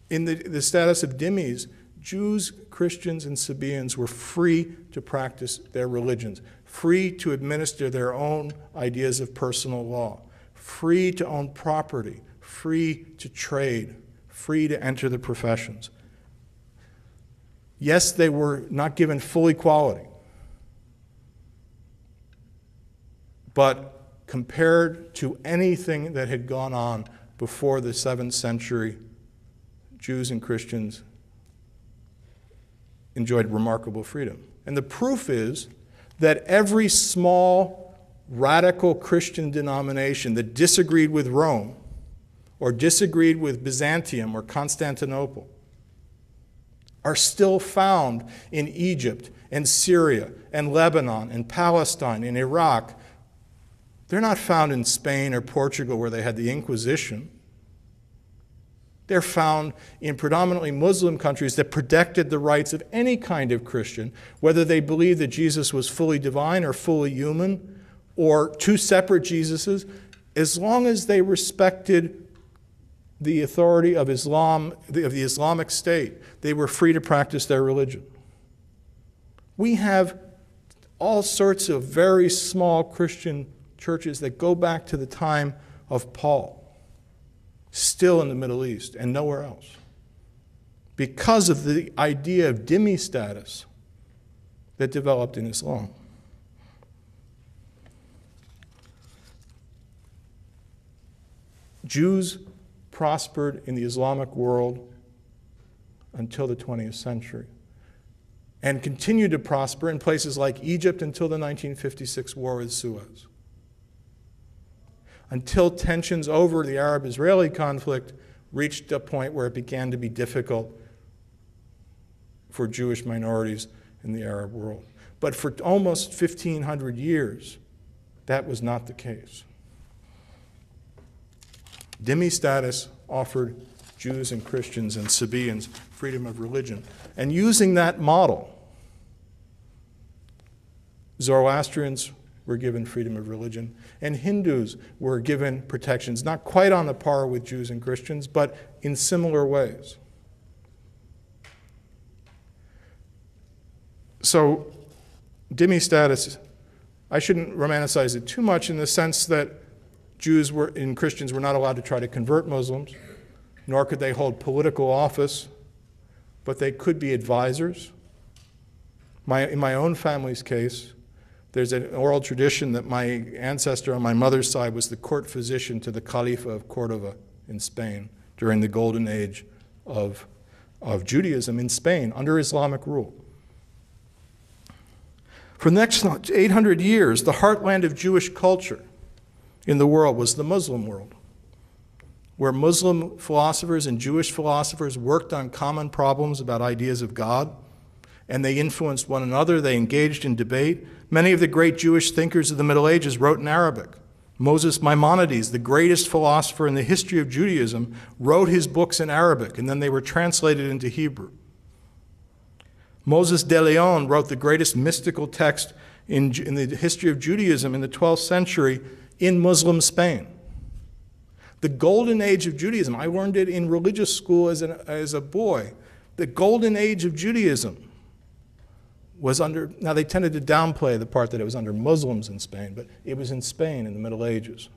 In the status of dhimmis, Jews, Christians, and Sabaeans were free to practice their religions, free to administer their own ideas of personal law, free to own property, free to trade, free to enter the professions. Yes, they were not given full equality, but compared to anything that had gone on before the 7th century, Jews and Christians enjoyed remarkable freedom. And the proof is that every small, radical Christian denomination that disagreed with Rome or disagreed with Byzantium or Constantinople are still found in Egypt and Syria and Lebanon and Palestine and Iraq. They're not found in Spain or Portugal where they had the Inquisition. They're found in predominantly Muslim countries that protected the rights of any kind of Christian, whether they believed that Jesus was fully divine or fully human, or two separate Jesuses, as long as they respected the authority of Islam, of the Islamic State, they were free to practice their religion. We have all sorts of very small Christian churches that go back to the time of Paul, still in the Middle East and nowhere else, because of the idea of dhimmi status that developed in Islam. Jews prospered in the Islamic world until the 20th century and continued to prosper in places like Egypt until the 1956 war with Suez, until tensions over the Arab-Israeli conflict reached a point where it began to be difficult for Jewish minorities in the Arab world. But for almost 1,500 years, that was not the case. Dhimmi status offered Jews and Christians and Sabaeans freedom of religion. And using that model, Zoroastrians were given freedom of religion, and Hindus were given protections, not quite on the par with Jews and Christians, but in similar ways. So, dhimmi status, I shouldn't romanticize it too much in the sense that Jews and Christians were not allowed to try to convert Muslims, nor could they hold political office, but they could be advisors. In my own family's case, there's an oral tradition that my ancestor on my mother's side was the court physician to the Khalifa of Cordova in Spain during the golden age of Judaism in Spain under Islamic rule. For the next 800 years, the heartland of Jewish culture in the world was the Muslim world, where Muslim philosophers and Jewish philosophers worked on common problems about ideas of God, and they influenced one another. They engaged in debate. Many of the great Jewish thinkers of the Middle Ages wrote in Arabic. Moses Maimonides, the greatest philosopher in the history of Judaism, wrote his books in Arabic, and then they were translated into Hebrew. Moses de Leon wrote the greatest mystical text in the history of Judaism in the 12th century in Muslim Spain. The golden age of Judaism, I learned it in religious school as a boy. The golden age of Judaism was now they tended to downplay the part that it was under Muslims in Spain, but it was in Spain in the Middle Ages.